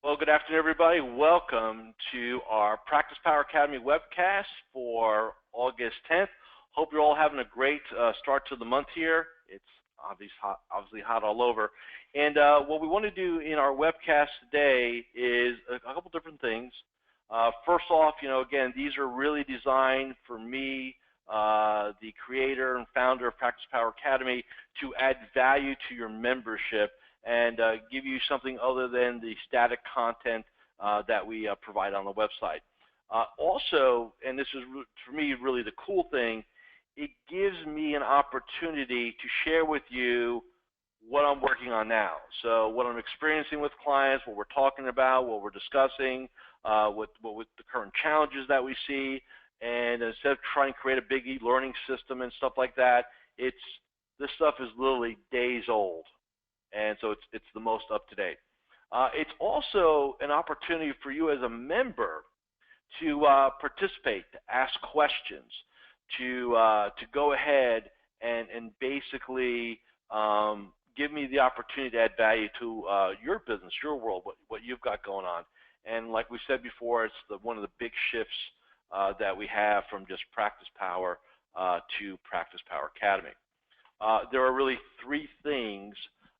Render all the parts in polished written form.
Well, good afternoon, everybody. Welcome to our PracticePower Academy webcast for August 10th. Hope you're all having a great start to the month here. It's obviously hot all over. And what we want to do in our webcast today is a couple different things. First off, again, these are really designed for me, the creator and founder of PracticePower Academy, to add value to your membership and give you something other than the static content that we provide on the website. Also, and this is for me really the cool thing, it gives me an opportunity to share with you what I'm working on now. So what I'm experiencing with clients, what we're talking about, what we're discussing, with the current challenges that we see, and instead of trying to create a big e-learning system and stuff like that, this stuff is literally days old. And so it's the most up to date. It's also an opportunity for you as a member to participate, to ask questions, to go ahead and basically give me the opportunity to add value to your business, your world, what you've got going on. And like we said before, it's one of the big shifts that we have from just PracticePower to PracticePower Academy. There are really three things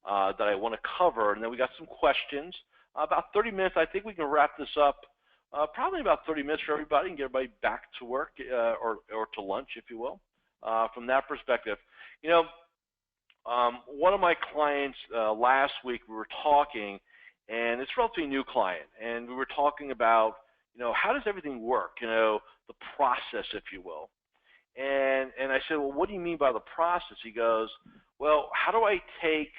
that I want to cover, and then we got some questions. About 30 minutes, I think we can wrap this up. Probably about 30 minutes for everybody and get everybody back to work or to lunch, if you will, from that perspective. One of my clients last week, we were talking, and it's a relatively new client, and we were talking about, how does everything work, the process, if you will. And I said, well, what do you mean by the process? He goes, well, how do I take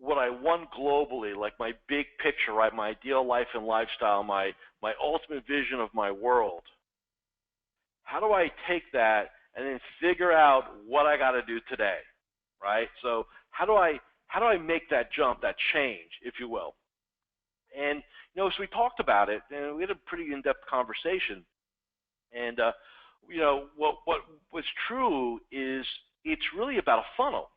what I want globally, like my big picture, right, my ideal life and lifestyle, my ultimate vision of my world. How do I take that and then figure out what I got to do today, right? So how do I make that jump, that change, if you will? And so we talked about it, and we had a pretty in-depth conversation. And what's true is it's really about a funnel.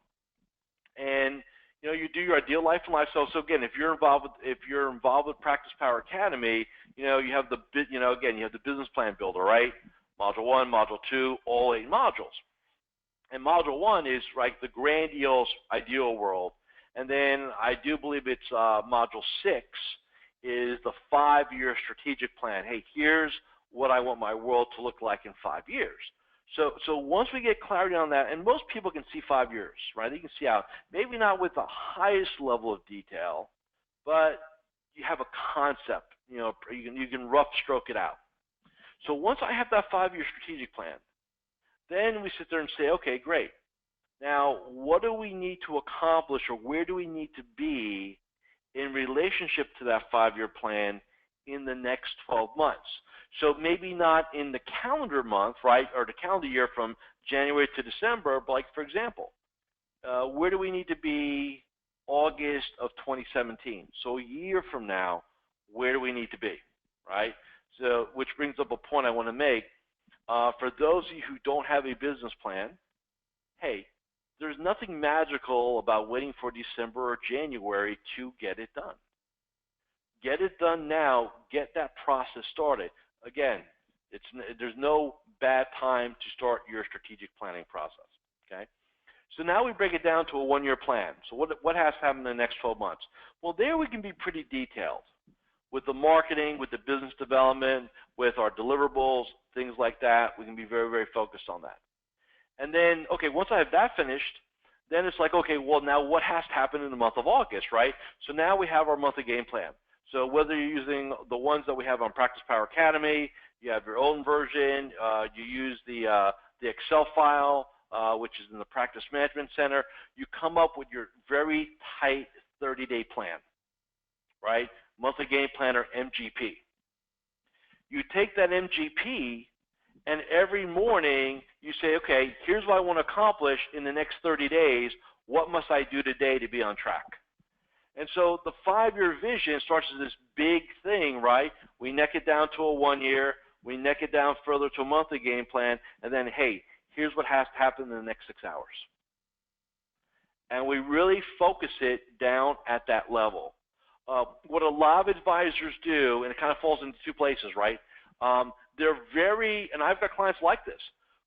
And you do your ideal life and lifestyle. So again, if you're involved with PracticePower Academy, you have you have the business plan builder, right? Module 1, Module 2, all 8 modules. And Module 1 is the grandiose ideal world. And then I do believe it's Module 6 is the 5-year strategic plan. Hey, here's what I want my world to look like in 5 years. So once we get clarity on that, and most people can see 5 years, right? They can see out, maybe not with the highest level of detail, but you have a concept. You can rough stroke it out. So once I have that 5-year strategic plan, then we sit there and say, okay, great. Now, what do we need to accomplish, or where do we need to be in relationship to that 5-year plan in the next 12 months? So maybe not in the calendar month, right, or the calendar year from January to December, but for example, where do we need to be August of 2017? So a year from now, where do we need to be, right? So which brings up a point I want to make. For those of you who don't have a business plan, hey, there's nothing magical about waiting for December or January to get it done. Get it done now. Get that process started. Again, there's no bad time to start your strategic planning process, okay? So now we break it down to a 1-year plan. So what has to happen in the next 12 months? Well, there we can be pretty detailed with the marketing, with the business development, with our deliverables, things like that. We can be very, very focused on that. And then, okay, once I have that finished, then it's like, okay, well, now what has to happen in the month of August, right? So now we have our monthly game plan. So whether you're using the ones that we have on PracticePower Academy, you have your own version, you use the Excel file, which is in the Practice Management Center, you come up with your very tight 30-day plan, right? Monthly Game Plan, or MGP. You take that MGP, and every morning you say, okay, here's what I want to accomplish in the next 30 days. What must I do today to be on track? And so the 5-year vision starts as this big thing, right? We neck it down to a 1 year, we neck it down further to a monthly game plan, and then, hey, here's what has to happen in the next 6 hours. And we really focus it down at that level. what a lot of advisors do, and it kind of falls into two places, right? They're very, and I've got clients like this,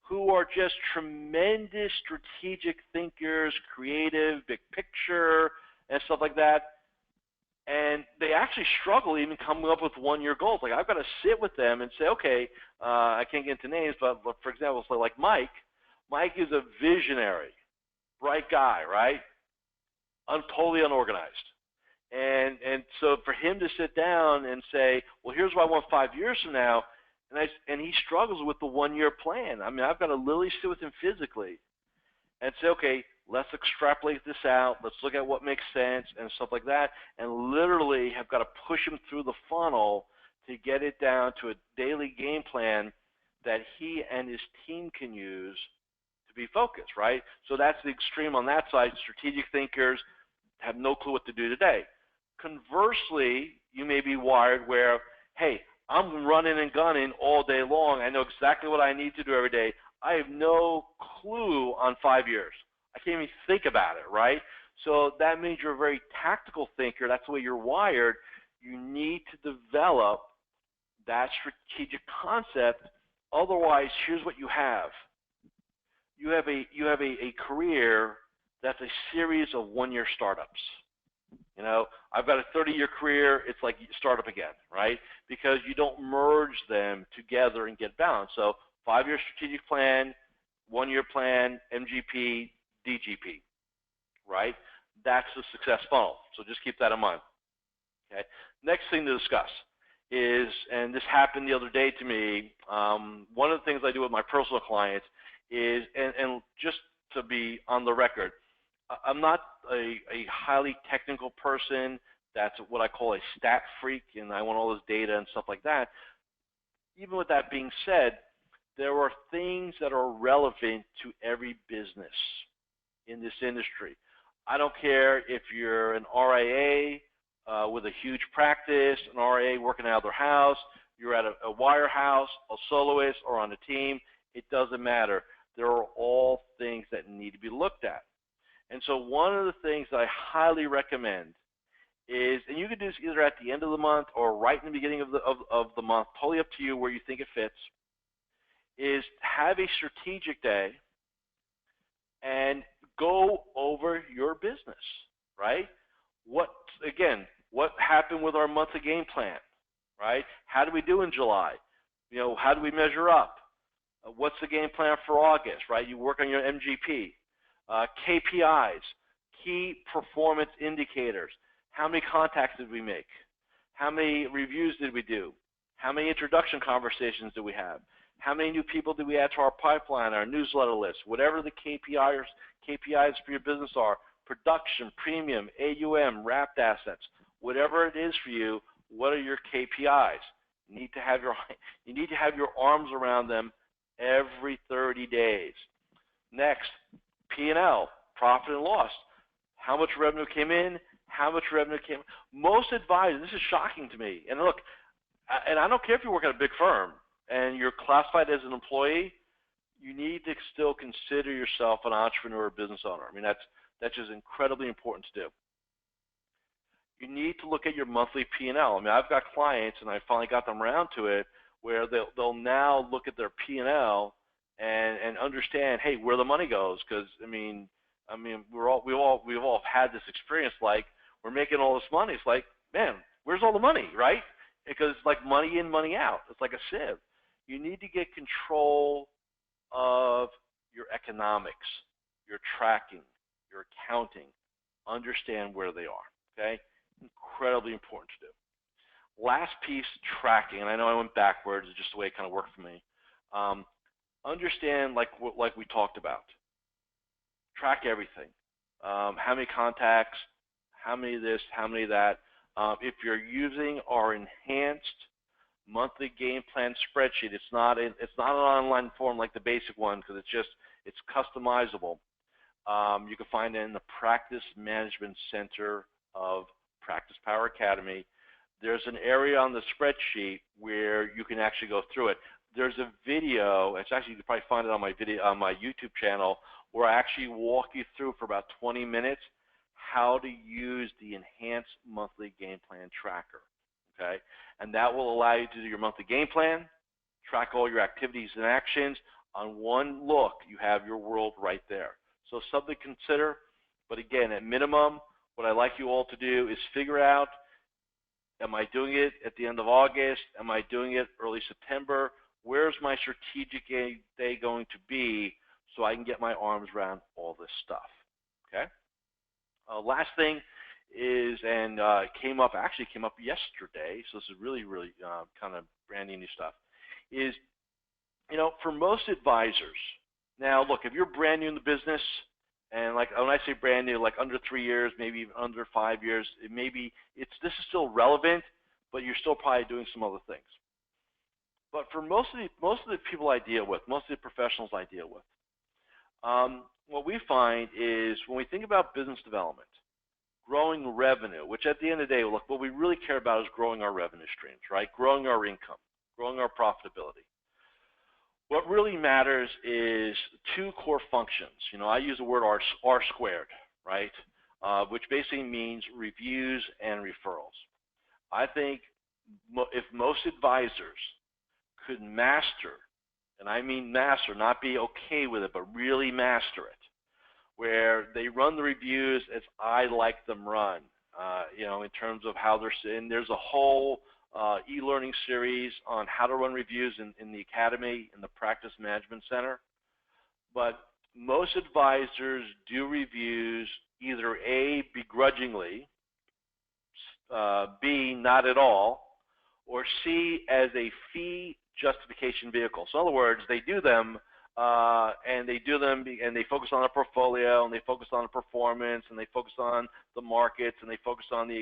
who are just tremendous strategic thinkers, creative, big picture, and stuff like that. And they actually struggle even coming up with one-year goals. Like, I've got to sit with them and say, okay, I can't get into names, but for example, so like Mike. Mike is a visionary, bright guy, right? Totally unorganized. And so for him to sit down and say, well, here's what I want 5 years from now, and he struggles with the one-year plan. I mean, I've got to literally sit with him physically and say, okay, let's extrapolate this out. Let's look at what makes sense and stuff like that, and literally have got to push him through the funnel to get it down to a daily game plan that he and his team can use to be focused, right? So that's the extreme on that side. Strategic thinkers have no clue what to do today. Conversely, you may be wired where, hey, I'm running and gunning all day long. I know exactly what I need to do every day. I have no clue on 5 years. I can't even think about it, right? So that means you're a very tactical thinker. That's the way you're wired. You need to develop that strategic concept. Otherwise, here's what you have. You have a career that's a series of one-year startups. You know, I've got a 30-year career. It's like startup again, right? Because you don't merge them together and get balanced. So 5-year strategic plan, 1-year plan, MGP, DGP, right? That's the success funnel. So just keep that in mind. Okay. Next thing to discuss is, and this happened the other day to me, one of the things I do with my personal clients is, and just to be on the record, I'm not a highly technical person. That's what I call a stat freak, and I want all this data and stuff like that. Even with that being said, there are things that are relevant to every business in this industry. I don't care if you're an RIA with a huge practice, an RIA working out of their house, you're at a wirehouse, a soloist, or on a team. It doesn't matter. There are all things that need to be looked at. And so one of the things that I highly recommend is, and you can do this either at the end of the month or right in the beginning of the month, totally up to you where you think it fits, is have a strategic day and go over your business, right? What happened with our monthly game plan, right? How do we do in July? You know, how do we measure up? What's the game plan for August, right? You work on your MGP. KPIs, key performance indicators. How many contacts did we make? How many reviews did we do? How many introduction conversations do we have? How many new people did we add to our pipeline, our newsletter list? Whatever the KPIs for your business are, production, premium, AUM, wrapped assets, whatever it is for you, what are your KPIs? You need to have your arms around them every 30 days. Next, P&L, profit and loss. How much revenue came in? How much revenue came? Most advisors, this is shocking to me. And look, and I don't care if you work at a big firm and you're classified as an employee, you need to still consider yourself an entrepreneur or business owner. I mean, that's just incredibly important to do. You need to look at your monthly P&L. I mean, I've got clients, and I finally got them around to it, where they'll now look at their P&L and understand, hey, where the money goes. Because I mean, we've all had this experience. Like, we're making all this money. It's like, man, where's all the money, right? Because it's like money in, money out. It's like a sieve. You need to get control of your economics, your tracking, your accounting. Understand where they are. Okay, incredibly important to do. Last piece, tracking. And I know I went backwards. It's just the way it kind of worked for me. Understand, like we talked about. Track everything. How many contacts, how many this, how many that. If you're using our enhanced monthly game plan spreadsheet, it's not an online form like the basic one, because it's customizable. You can find it in the Practice Management Center of PracticePower Academy. There's an area on the spreadsheet where you can actually go through it. There's a video. It's actually, you can probably find it on my YouTube channel, where I actually walk you through for about 20 minutes how to use the enhanced monthly game plan tracker, okay? And that will allow you to do your monthly game plan, track all your activities and actions. On one look, you have your world right there. So something to consider, but again, at minimum, what I'd like you all to do is figure out, am I doing it at the end of August? Am I doing it early September? Where's my strategic day going to be so I can get my arms around all this stuff, okay? Last thing is, and actually came up yesterday, so this is really, really kind of brand new stuff, is, you know, for most advisors, now look, if you're brand new in the business, and like when I say brand new, like under 3 years, maybe even under 5 years, this is still relevant, but you're still probably doing some other things. But for most of the people I deal with, most of the professionals I deal with, what we find is when we think about business development, growing revenue, which at the end of the day, look, what we really care about is growing our revenue streams, right? Growing our income, growing our profitability. What really matters is two core functions. You know, I use the word R squared, right? Which basically means reviews and referrals. I think if most advisors could master, and I mean master, not be okay with it, but really master it, where they run the reviews as I like them run, you know, in terms of how they're sitting. There's a whole e-learning series on how to run reviews in the Academy, in the Practice Management Center. But most advisors do reviews either A, begrudgingly, B, not at all, or C, as a fee justification vehicle. So in other words, they do them and they focus on the portfolio, and they focus on the performance, and they focus on the markets, and they focus on the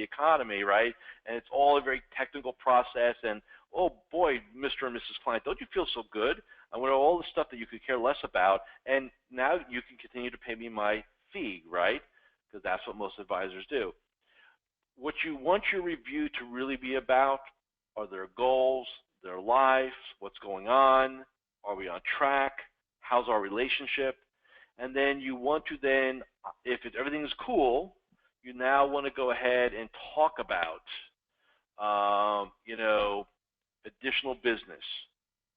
economy, right? And it's all a very technical process. And oh boy, Mr. and Mrs. Client, don't you feel so good? I want all the stuff that you could care less about, and now you can continue to pay me my fee, right? Because that's what most advisors do. What you want your review to really be about are their goals, their life, what's going on, are we on track, how's our relationship, and then you want to then, if everything's cool, you now want to go ahead and talk about, you know, additional business,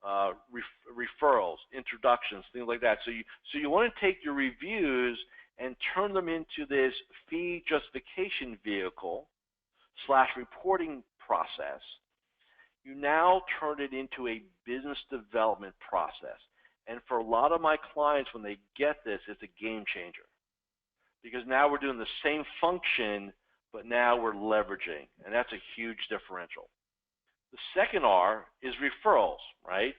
referrals, introductions, things like that. So you want to take your reviews and turn them into this fee justification vehicle / reporting process. You now turn it into a business development process. And for a lot of my clients, when they get this, it's a game changer. Because now we're doing the same function, but now we're leveraging. And that's a huge differential. The second R is referrals, right?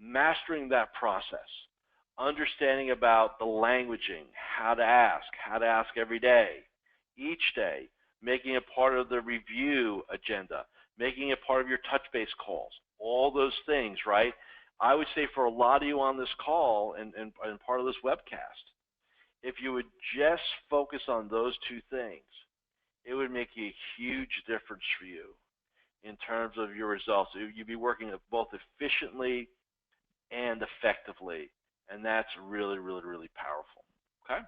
Mastering that process. Understanding about the languaging, how to ask every day, each day, making it part of the review agenda, making it part of your touch base calls, all those things, right? I would say for a lot of you on this call and part of this webcast, if you would just focus on those two things, it would make a huge difference for you in terms of your results. You'd be working both efficiently and effectively, and that's really, really, really powerful, okay?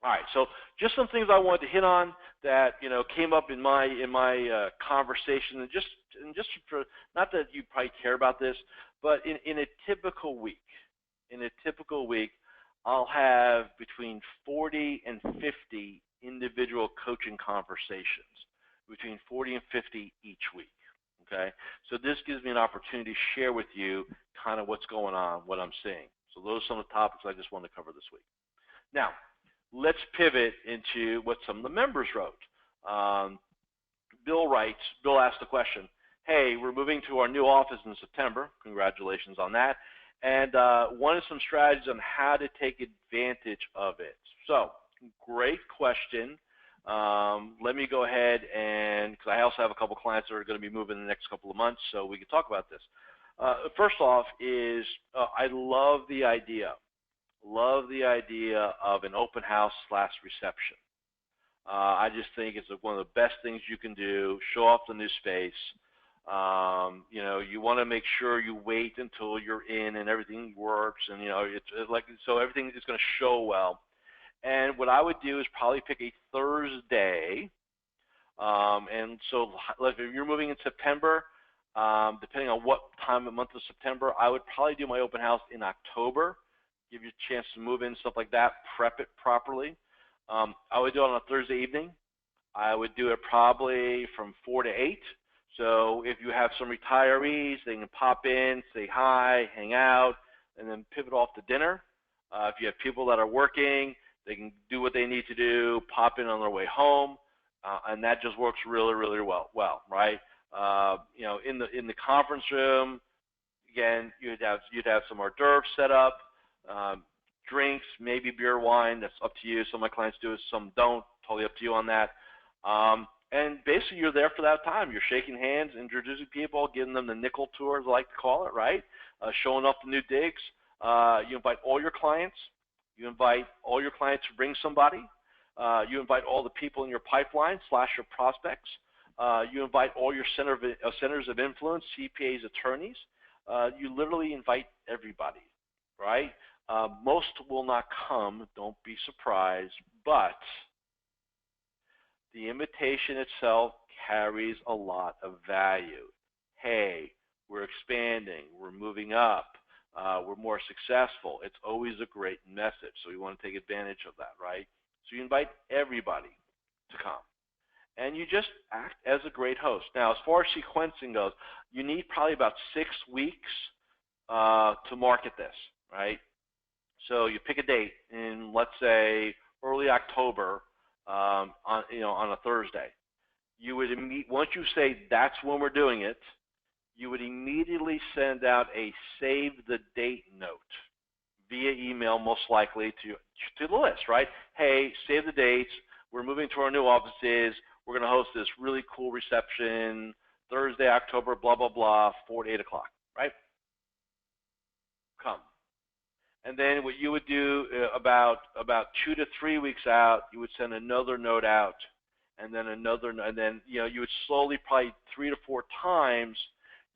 All right, so just some things I wanted to hit on that, you know, came up in my conversation, and just for, not that you probably care about this, but in a typical week, I'll have between 40 and 50 individual coaching conversations, between 40 and 50 each week. Okay, so this gives me an opportunity to share with you kind of what's going on, what I'm seeing. So those are some of the topics I just wanted to cover this week. Now, let's pivot into what some of the members wrote. Bill asked the question, hey, we're moving to our new office in September. Congratulations on that. And wanted some strategies on how to take advantage of it. So, great question. Let me go ahead and, because I also have a couple clients that are going to be moving in the next couple of months, so we can talk about this. First off is I love the idea of an open house / reception. I just think it's one of the best things you can do, show off the new space. You know, you want to make sure you wait until you're in and everything works, and you know, it's like, so everything is going to show well. And what I would do is probably pick a Thursday. And so like if you're moving in September, depending on what time of month of September, I would probably do my open house in October, give you a chance to move in, stuff like that, prep it properly. I would do it on a Thursday evening. I would do it probably from 4 to 8. So if you have some retirees, they can pop in, say hi, hang out, and then pivot off to dinner. If you have people that are working, they can do what they need to do, pop in on their way home, and that just works really, really well, right? You know, in the conference room, again, you'd have some hors d'oeuvres set up, drinks, maybe beer, wine. That's up to you. Some of my clients do it, some don't. Totally up to you on that. And basically, you're there for that time. You're shaking hands, introducing people, giving them the nickel tour, as I like to call it, right? Showing off the new digs. You invite all your clients. You invite all your clients to bring somebody. You invite all the people in your pipeline / your prospects. You invite all your centers of influence, CPAs, attorneys. You literally invite everybody, right? Most will not come. Don't be surprised. But the invitation itself carries a lot of value. Hey, we're expanding. We're moving up. We're more successful. It's always a great message, so we want to take advantage of that, right? So you invite everybody to come, and you just act as a great host. Now, as far as sequencing goes, you need probably about 6 weeks to market this, right? So you pick a date in, let's say, early October on a Thursday. You would once you say that's when we're doing it, you would immediately send out a save the date note via email, most likely to the list, right? Hey, save the dates. We're moving to our new offices. We're going to host this really cool reception Thursday, October, blah, blah, blah, 4 to 8 o'clock, right? Come. And then what you would do about 2 to 3 weeks out, you would send another note out, and then another, and then you would slowly, probably 3 to 4 times,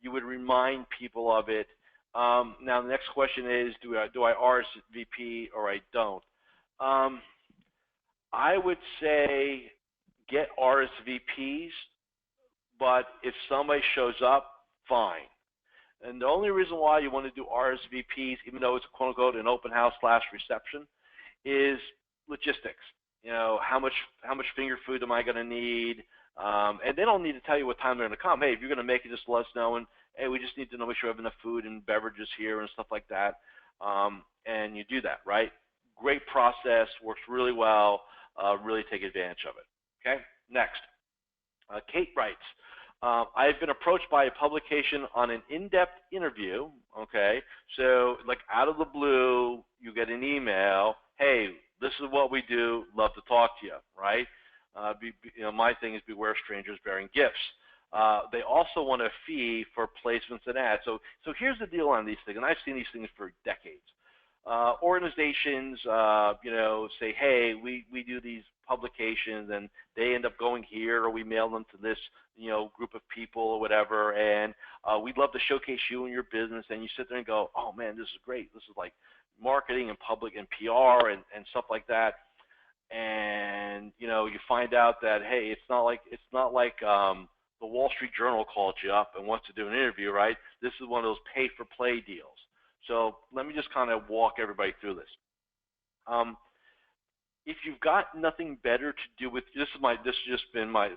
you would remind people of it. Now the next question is, do I RSVP or I don't? I would say get RSVPs, but if somebody shows up, fine. And the only reason why you want to do RSVPs, even though it's quote unquote an open house / reception, is logistics. How much finger food am I going to need? And they don't need to tell you what time they're going to come. Hey, if you're going to make it, just let us know. And hey, we just need to know, make sure we have enough food and beverages here and stuff like that. And you do that, right? Great process, works really well. Really take advantage of it. Okay. Next, Kate writes. I've been approached by a publication on an in-depth interview, okay? So, like, out of the blue, you get an email, hey, this is what we do, love to talk to you, right? My thing is beware strangers bearing gifts. They also want a fee for placements and ads. So here's the deal on these things, and I've seen these things for decades. Organizations, say, hey, we do these publications, and they end up going here, or we mail them to this, group of people or whatever, and we'd love to showcase you and your business. And you sit there and go, oh man, this is great. This is like marketing and public and PR and stuff like that. And you find out that hey, it's not like the Wall Street Journal called you up and wants to do an interview, right? This is one of those pay-for-play deals. So let me just kind of walk everybody through this. If you've got nothing better to do with this has just been my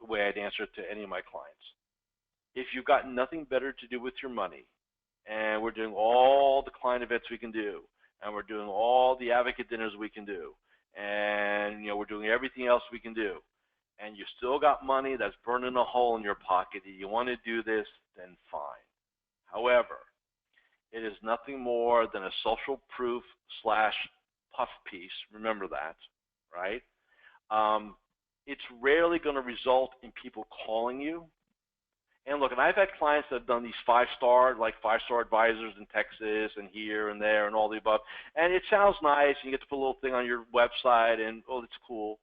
way I'd answer it to any of my clients. If you've got nothing better to do with your money, and we're doing all the client events we can do, and we're doing all the advocate dinners we can do, and we're doing everything else we can do, and you still got money that's burning a hole in your pocket, and you want to do this, then fine. However, it is nothing more than a social proof / puff piece. Remember that, right? It's rarely going to result in people calling you. And look, and I've had clients that have done these five-star advisors in Texas and here and there and all the above. And it sounds nice, and you get to put a little thing on your website, and oh, it's cool.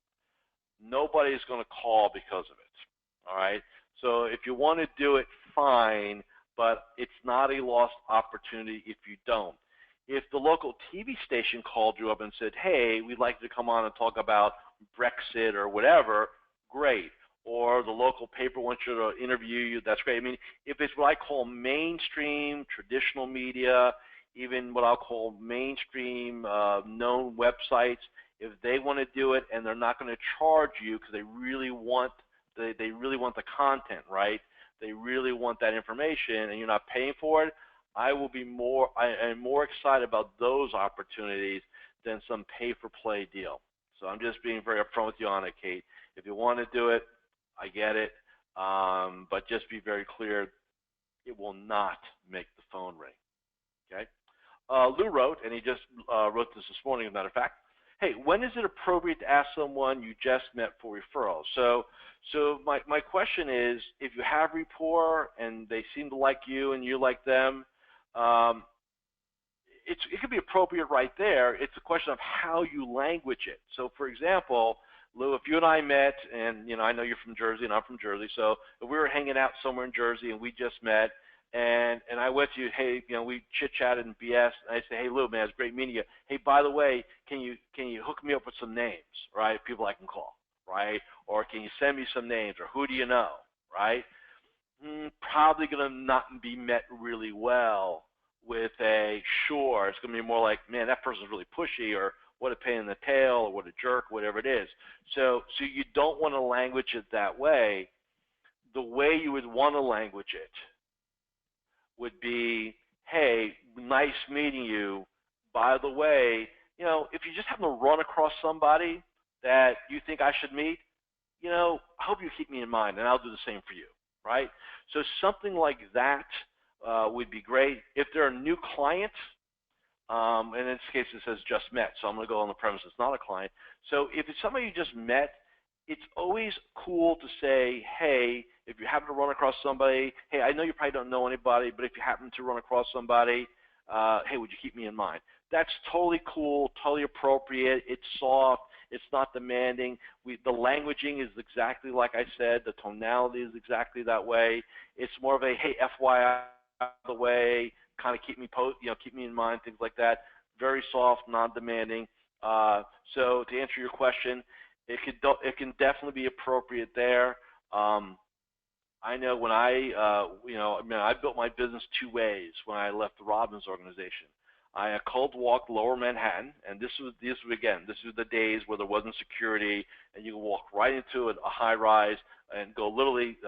Nobody's going to call because of it, all right? So if you want to do it, fine, but it's not a lost opportunity if you don't. If the local TV station called you up and said, hey, we'd like to come on and talk about Brexit or whatever, great. Or the local paper wants you to interview you, that's great. I mean, if it's what I call mainstream, traditional media, even what I'll call mainstream known websites, if they want to do it and they're not going to charge you because they really want the content, right? They really want that information and you're not paying for it, I am more excited about those opportunities than some pay-for-play deal. So I'm just being very upfront with you on it, Kate. If you want to do it, I get it, but just be very clear, it will not make the phone ring, okay? Lou wrote, and he just wrote this morning, as a matter of fact, hey, when is it appropriate to ask someone you just met for referrals? So my question is, if you have rapport and they seem to like you and you like them, it could be appropriate right there. It's a question of how you language it. So, for example, Lou, if you and I met, and I know you're from Jersey and I'm from Jersey, so if we were hanging out somewhere in Jersey and we just met, and I went to you, hey, we chit-chatted and BS, and I say, hey, Lou, man, it's great meeting you. Hey, by the way, can you hook me up with some names, right? People I can call, right? Or can you send me some names, or who do you know, right? Probably going to not be met really well with a sure. It's going to be more like, man, that person's really pushy, or what a pain in the tail, or what a jerk, whatever it is. So you don't want to language it that way. The way you would want to language it would be, hey, nice meeting you. By the way, if you just happen to run across somebody that you think I should meet, I hope you keep me in mind, and I'll do the same for you, right? So something like that would be great. If they're a new client, and in this case it says just met, so I'm going to go on the premise it's not a client. So if it's somebody you just met, it's always cool to say, hey, if you happen to run across somebody, hey, I know you probably don't know anybody, but if you happen to run across somebody, hey, would you keep me in mind? That's totally cool, totally appropriate. It's soft. It's not demanding. The languaging is exactly like I said. The tonality is exactly that way. It's more of a, hey, FYI, by the way, kind of keep me in mind, things like that. Very soft, non-demanding. So to answer your question, it can definitely be appropriate there. I know when I built my business two ways when I left the Robbins organization. I cold walked Lower Manhattan, and this was the days where there wasn't security, and you could walk right into a high rise and go literally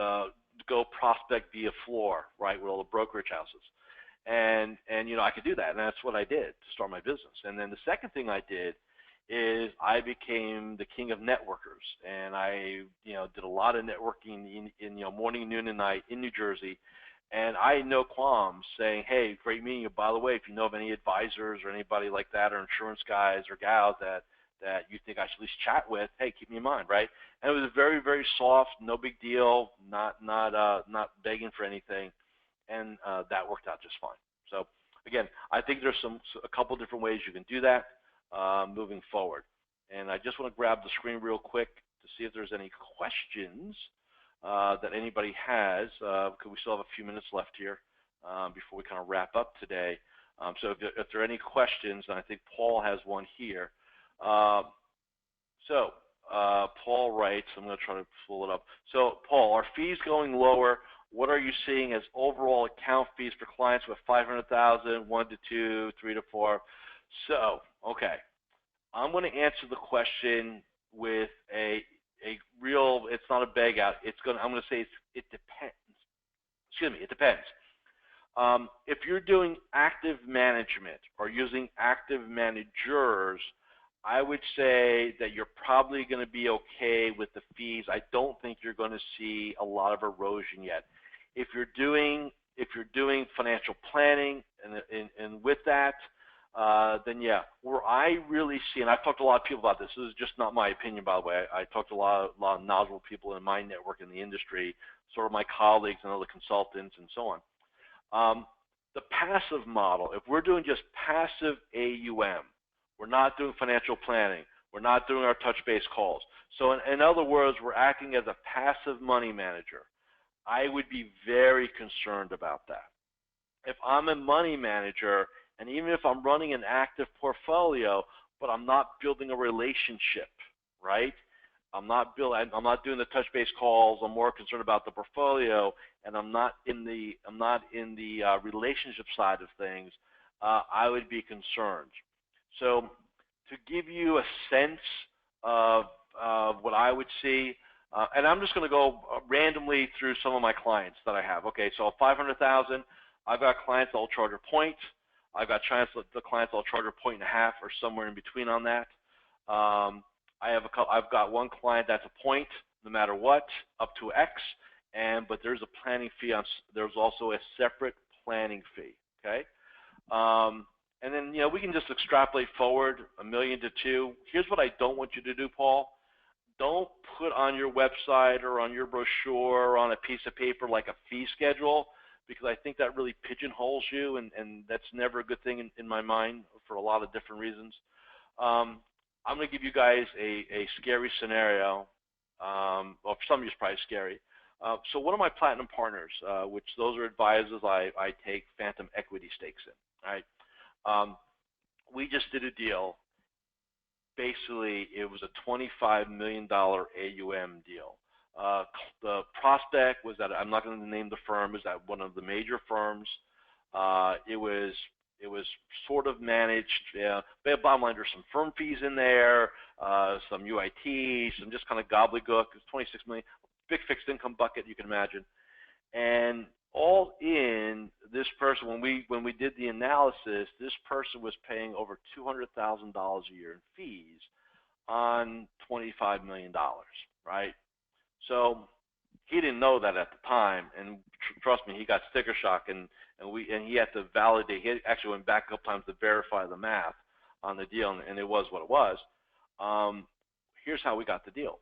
go prospect via floor, right, with all the brokerage houses. And I could do that, and that's what I did to start my business. And then the second thing I did is I became the king of networkers, and I did a lot of networking in morning, noon, and night in New Jersey. And I had no qualms saying, hey, great meeting you. By the way, if you know of any advisors or anybody like that, or insurance guys or gals that you think I should at least chat with, hey, keep me in mind, right? And it was very, very soft, no big deal, not begging for anything, and that worked out just fine. So again, I think there's a couple different ways you can do that moving forward. And I just want to grab the screen real quick to see if there's any questions that anybody has, because we still have a few minutes left here before we kind of wrap up today. So if there are any questions, and I think Paul has one here. Paul writes, I'm going to try to pull it up. So Paul, are fees going lower? What are you seeing as overall account fees for clients with 500,000, 1 to 2, 3 to 4? So, okay, I'm going to answer the question with a real, it's not a beg out. I'm going to say it depends. Excuse me, it depends. If you're doing active management or using active managers, I would say that you're probably going to be okay with the fees. I don't think you're going to see a lot of erosion yet. If you're doing financial planning and with that, then yeah, where I really see, and I've talked to a lot of people about this. This is just not my opinion, by the way. I talked to a lot of knowledgeable people in my network in the industry, sort of my colleagues and other consultants and so on. The passive model, if we're doing just passive AUM, we're not doing financial planning. We're not doing our touch-base calls. So in other words, we're acting as a passive money manager. I would be very concerned about that. If I'm a money manager And even if I'm running an active portfolio, but I'm not building a relationship, right? I'm not doing the touch base calls. I'm more concerned about the portfolio, and I'm not in the relationship side of things. I would be concerned. So to give you a sense of what I would see, and I'm just going to go randomly through some of my clients that I have. Okay, so 500,000. I've got clients that will charge a point. I've got clients that will charge a point and a half or somewhere in between on that. I've got one client that's a point no matter what, up to X, but there's a planning fee. There's also a separate planning fee. Okay, and then we can just extrapolate forward $1 million to $2 million. Here's what I don't want you to do, Paul. Don't put on your website or on your brochure or on a piece of paper like a fee schedule, because I think that really pigeonholes you, and that's never a good thing in my mind for a lot of different reasons. I'm going to give you guys a scary scenario. Well, for some of you it's probably scary. So one of my platinum partners, which those are advisors I take phantom equity stakes in, right? We just did a deal. Basically, it was a $25 million AUM deal. The prospect was that, I'm not going to name the firm, is that one of the major firms. It was sort of managed. But bottom line, there's some firm fees in there, some UIT, some just kind of gobbledygook. It's $26 million, big fixed income bucket, you can imagine. And all in, this person, when we did the analysis, this person was paying over $200,000 a year in fees on $25 million, right? So he didn't know that at the time, and trust me, he got sticker shock, and he had to validate. He actually went back a couple times to verify the math on the deal, and it was what it was. Here's how we got the deal.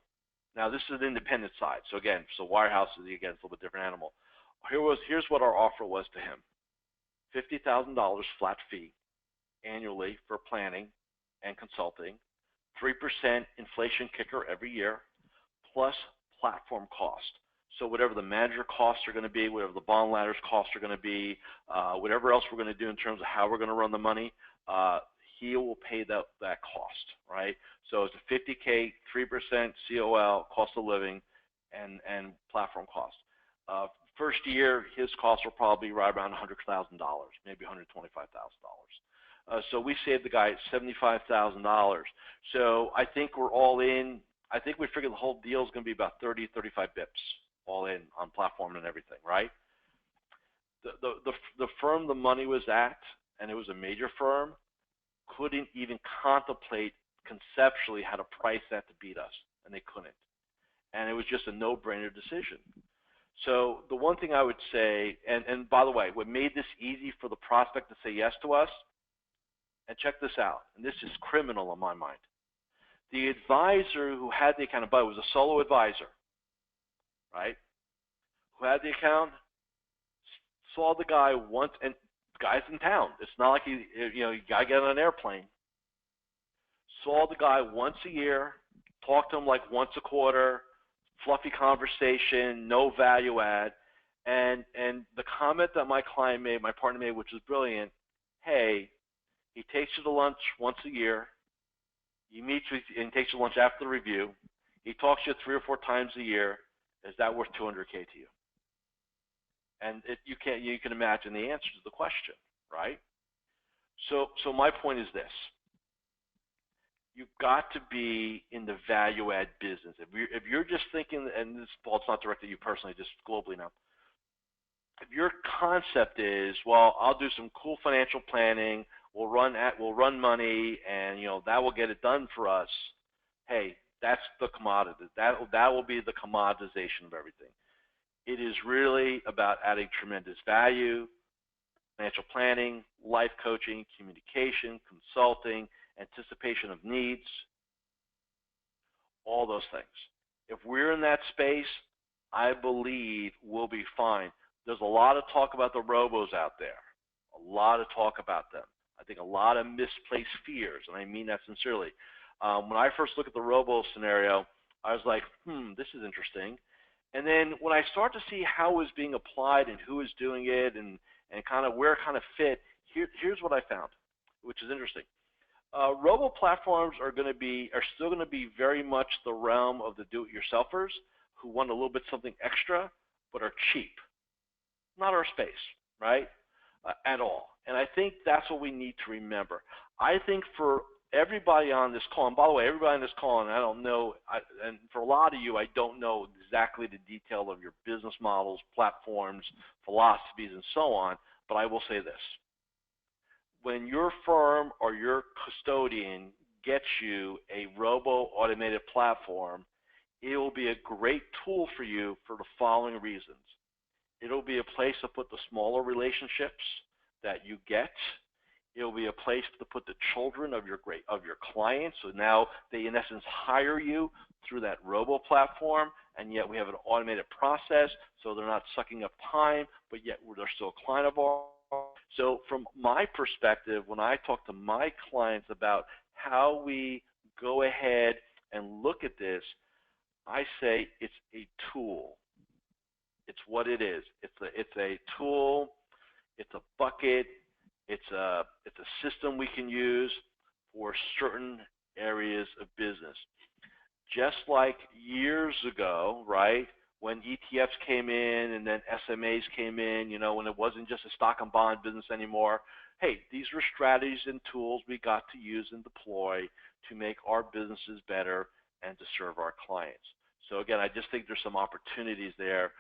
Now, this is an independent side. So again, wirehouse is, again, it's a little bit different animal. Here's what our offer was to him. $50,000 flat fee annually for planning and consulting, 3% inflation kicker every year, plus platform cost. So whatever the manager costs are going to be, whatever the bond ladders costs are going to be, whatever else we're going to do in terms of how we're going to run the money, he will pay that cost, right? So it's a $50K, 3% COL, cost of living, and platform cost. First year, his costs will probably be right around $100,000, maybe $125,000. So we saved the guy $75,000. So I think we're all in. I think we figured the whole deal is going to be about 30, 35 bips all in on platform and everything, right? The firm the money was at, and it was a major firm, couldn't even contemplate conceptually how to price that to beat us, and they couldn't. And it was just a no-brainer decision. So the one thing I would say, and by the way, what made this easy for the prospect to say yes to us, and check this out, and this is criminal in my mind. The advisor who had the account, but it was a solo advisor, right, who had the account, saw the guy once, and the guy's in town. It's not like you got to get on an airplane. Saw the guy once a year, talked to him like once a quarter, fluffy conversation, no value add, and the comment that my client made, my partner made, which was brilliant, hey, he takes you to lunch once a year, he meets with you and takes you to lunch after the review, he talks to you 3 or 4 times a year, is that worth $200K to you? And you can imagine the answer to the question, right? So my point is this. You've got to be in the value add business. If you're just thinking, and this, Paul, it's not directed at you personally, just globally now. If your concept is, well, I'll do some cool financial planning, we'll run money, and that will get it done for us. Hey, that's the commodity. That will be the commoditization of everything. It is really about adding tremendous value, financial planning, life coaching, communication, consulting, anticipation of needs, all those things. If we're in that space, I believe we'll be fine. There's a lot of talk about the robos out there, a lot of talk about them. I think a lot of misplaced fears, and I mean that sincerely. When I first looked at the robo scenario, I was like, this is interesting. And then when I start to see how it was being applied and who was doing it and kind of where it kind of fit, here's what I found, which is interesting. Robo platforms are still going to be very much the realm of the do-it-yourselfers who want a little bit something extra, but are cheap. Not our space, right? At all. And I think that's what we need to remember. I think for everybody on this call, and by the way, everybody on this call, and I don't know, and for a lot of you, I don't know exactly the detail of your business models, platforms, philosophies, and so on, but I will say this. When your firm or your custodian gets you a robo-automated platform, it will be a great tool for you for the following reasons. It'll be a place to put the smaller relationships that you get. It'll be a place to put the children of your clients. So now they, in essence, hire you through that robo platform, and yet we have an automated process, so they're not sucking up time, but yet they're still a client of ours. So from my perspective, when I talk to my clients about how we go ahead and look at this, I say it's a tool. It's what it is. It's a tool. It's a bucket. It's a system we can use for certain areas of business. Just like years ago, right, when ETFs came in and then SMAs came in, you know, when it wasn't just a stock and bond business anymore, hey, these were strategies and tools we got to use and deploy to make our businesses better and to serve our clients. So again, I just think there's some opportunities there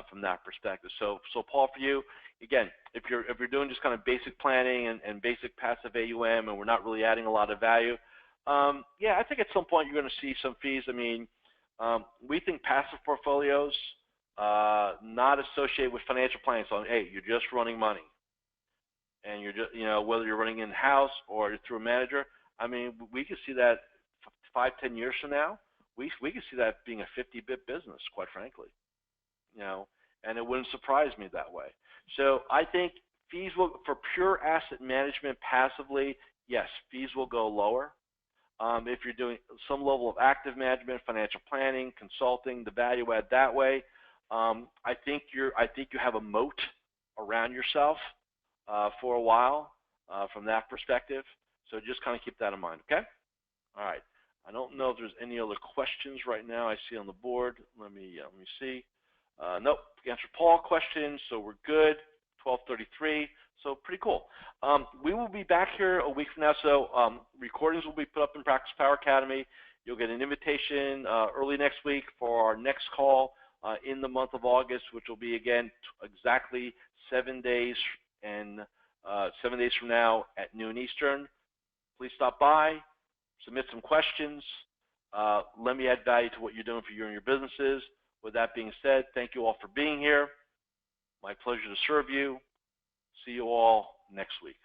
from that perspective. So Paul, for you, again, if you're doing just kind of basic planning and basic passive AUM and we're not really adding a lot of value, yeah, I think at some point you're going to see some fees. I mean, we think passive portfolios not associated with financial planning. So hey, you're just running money, and you're just, you know, whether you're running in house or through a manager. I mean, we could see that 5-10 years from now. We could see that being a 50-bit business, quite frankly, you know, and it wouldn't surprise me that way. So I think fees will, for pure asset management passively, yes, fees will go lower. If you're doing some level of active management, financial planning, consulting, the value add that way, I think you have a moat around yourself for a while from that perspective. So just kind of keep that in mind, okay? All right. I don't know if there's any other questions right now I see on the board. Let me see. Nope, we answered Paul questions, so we're good. 12:33, so pretty cool. We will be back here a week from now, so recordings will be put up in PracticePower Academy. You'll get an invitation early next week for our next call in the month of August, which will be, again, exactly 7 days and 7 days from now at noon Eastern. Please stop by. Submit some questions. Let me add value to what you're doing for you and your businesses. With that being said, thank you all for being here. My pleasure to serve you. See you all next week.